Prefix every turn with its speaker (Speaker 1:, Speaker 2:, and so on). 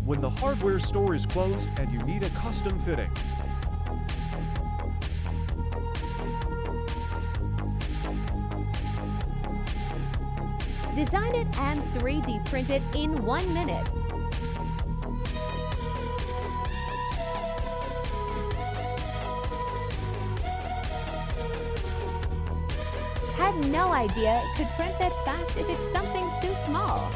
Speaker 1: when the hardware store is closed and you need a custom fitting.
Speaker 2: Design it and 3D print it in 1 minute. Had no idea it could print that fast if it's something so small.